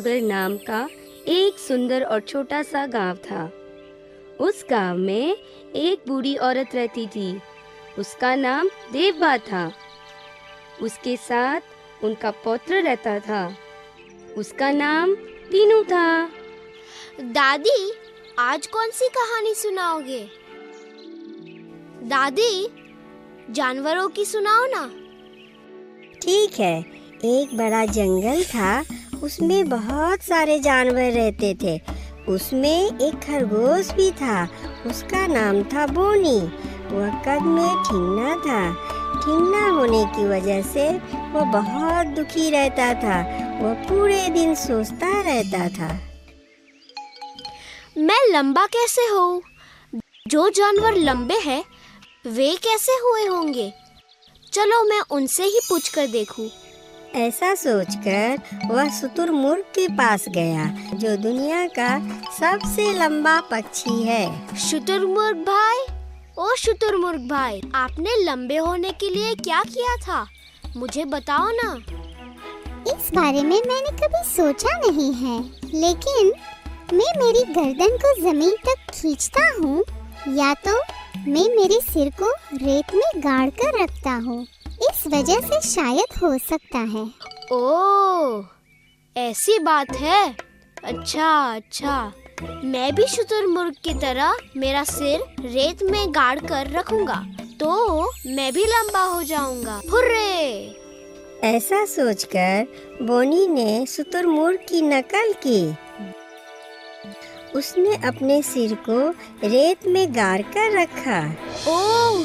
नगर नाम का एक सुंदर और छोटा सा गांव था। उस गांव में एक बूढ़ी औरत रहती थी। उसका नाम देवबा था। उसके साथ उनका पौत्र रहता था। उसका नाम टीनू था। दादी, आज कौन सी कहानी सुनाओगे? दादी, जानवरों की सुनाओ ना। ठीक है। एक बड़ा जंगल था, उसमें बहुत सारे जानवर रहते थे। उसमें एक खरगोश भी था। उसका नाम था बोनी। वह कद में ठिन्ना था। ठिन्ना होने की वजह से वह बहुत दुखी रहता था। वह पूरे दिन सोचता रहता था, मैं लंबा कैसे हूँ? जो जानवर लंबे हैं वे कैसे हुए होंगे? चलो मैं उनसे ही पूछ कर देखूं। ऐसा सोचकर वह शुतुरमुर्ग के पास गया, जो दुनिया का सबसे लंबा पक्षी है। शुतुरमुर्ग भाई, ओ शुतुरमुर्ग भाई, आपने लंबे होने के लिए क्या किया था? मुझे बताओ ना। इस बारे में मैंने कभी सोचा नहीं है, लेकिन मैं मेरी गर्दन को जमीन तक खींचता हूँ या तो मैं मेरे सिर को रेत में गाड़ कर रखता हूँ। इस वजह से शायद हो सकता है। ओह, ऐसी बात है। अच्छा, मैं भी शुतुरमुर्ग की तरह मेरा सिर रेत में गाड़ कर रखूंगा, तो मैं भी लंबा हो जाऊंगा। हुर्रे! ऐसा सोचकर बोनी ने शुतुरमुर्ग की नकल की। उसने अपने सिर को रेत में गाड़ कर रखा। ओह,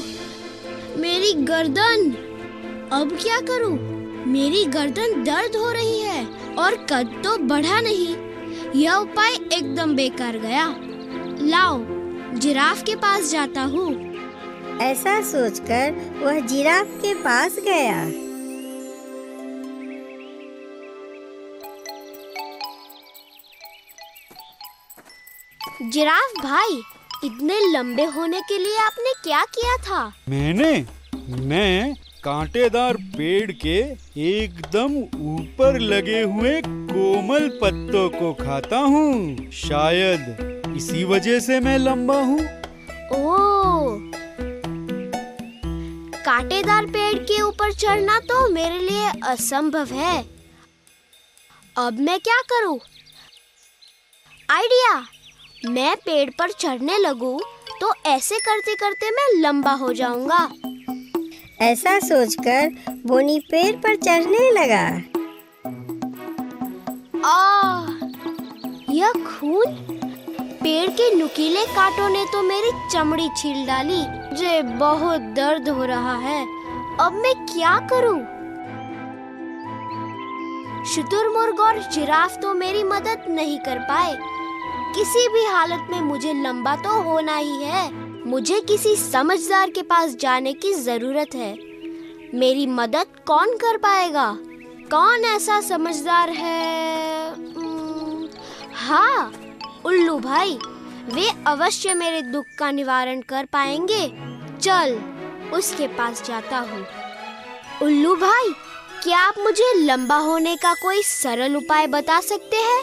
मेरी गर्दन! अब क्या करूं? मेरी गर्दन दर्द हो रही है और कद तो बढ़ा नहीं। यह उपाय एकदम बेकार गया। लाओ, जिराफ के पास जाता हूँ। ऐसा सोचकर वह जिराफ के पास गया। जिराफ भाई, इतने लंबे होने के लिए आपने क्या किया था? मैं कांटेदार पेड़ के एकदम ऊपर लगे हुए कोमल पत्तों को खाता हूँ। शायद इसी वजह से मैं लंबा हूँ। ओह, कांटेदार पेड़ के ऊपर चढ़ना तो मेरे लिए असंभव है। अब मैं क्या करूँ? आइडिया! मैं पेड़ पर चढ़ने लगूं तो ऐसे करते करते मैं लंबा हो जाऊंगा। ऐसा सोचकर बोनी पेड़ पर चढ़ने लगा। यह खून! पेड़ के नुकीले कांटों ने तो मेरी चमड़ी छील डाली। मुझे बहुत दर्द हो रहा है। अब मैं क्या करूं? शुतुरमुर्ग और जिराफ तो मेरी मदद नहीं कर पाए। किसी भी हालत में मुझे लंबा तो होना ही है। मुझे किसी समझदार के पास जाने की जरूरत है। मेरी मदद कौन कर पाएगा? कौन ऐसा समझदार है? हाँ, उल्लू भाई। वे अवश्य मेरे दुख का निवारण कर पाएंगे। चल, उसके पास जाता हूँ। उल्लू भाई, क्या आप मुझे लंबा होने का कोई सरल उपाय बता सकते हैं?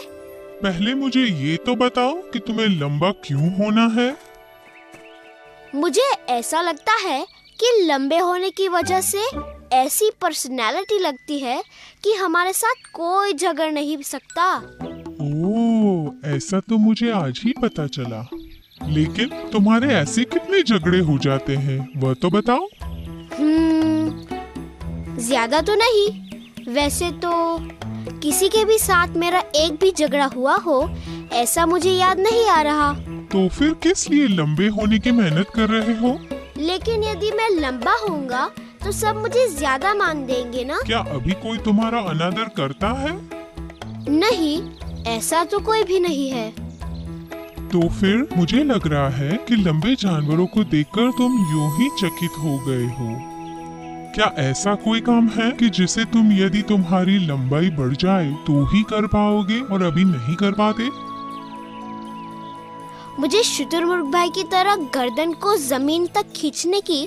पहले मुझे ये तो बताओ कि तुम्हें लंबा क्यों होना है? मुझे ऐसा लगता है कि लंबे होने की वजह से ऐसी पर्सनैलिटी लगती है कि हमारे साथ कोई झगड़ नहीं सकता। ओह, ऐसा तो मुझे आज ही पता चला। लेकिन तुम्हारे ऐसे कितने झगड़े हो जाते हैं, वह तो बताओ। ज्यादा तो नहीं। वैसे तो किसी के भी साथ मेरा एक भी झगड़ा हुआ हो, ऐसा मुझे याद नहीं आ रहा। तो फिर किस लिए लंबे होने की मेहनत कर रहे हो? लेकिन यदि मैं लंबा होऊंगा तो सब मुझे ज्यादा मान देंगे ना? क्या अभी कोई तुम्हारा अनादर करता है? नहीं, ऐसा तो कोई भी नहीं है। तो फिर मुझे लग रहा है कि लंबे जानवरों को देखकर तुम यूं ही चकित हो गए हो। क्या ऐसा कोई काम है कि जिसे तुम यदि तुम्हारी लंबाई बढ़ जाए तो ही कर पाओगे और अभी नहीं कर पाते? मुझे शुतुरमुर्ग भाई की तरह गर्दन को जमीन तक खींचने की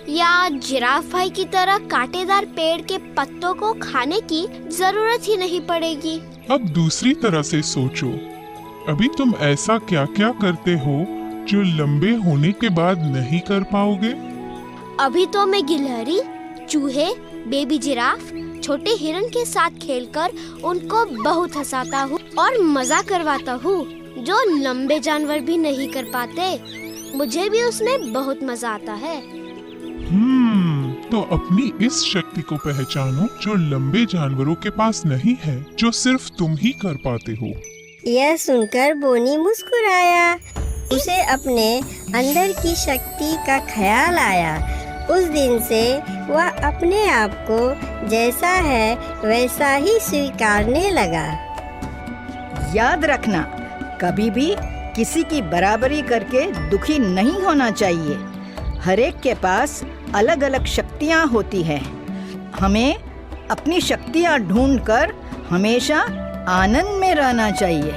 या जिराफ भाई की तरह कांटेदार पेड़ के पत्तों को खाने की जरूरत ही नहीं पड़ेगी। अब दूसरी तरह से सोचो, अभी तुम ऐसा क्या क्या करते हो जो लंबे होने के बाद नहीं कर पाओगे? अभी तो मैं गिलहरी, चूहे, बेबी जिराफ, छोटे हिरन के साथ खेलकर उनको बहुत हंसाता हूँ और मजा करवाता हूँ, जो लंबे जानवर भी नहीं कर पाते। मुझे भी उसमें बहुत मजा आता है। तो अपनी इस शक्ति को पहचानो जो लंबे जानवरों के पास नहीं है, जो सिर्फ तुम ही कर पाते हो। यह सुनकर बोनी मुस्कुराया। उसे अपने अंदर की शक्ति का ख्याल आया। उस दिन से वह अपने आप को जैसा है वैसा ही स्वीकारने लगा। याद रखना, कभी भी किसी की बराबरी करके दुखी नहीं होना चाहिए। हर एक के पास अलग अलग शक्तियाँ होती हैं। हमें अपनी शक्तियाँ ढूंढकर हमेशा आनंद में रहना चाहिए।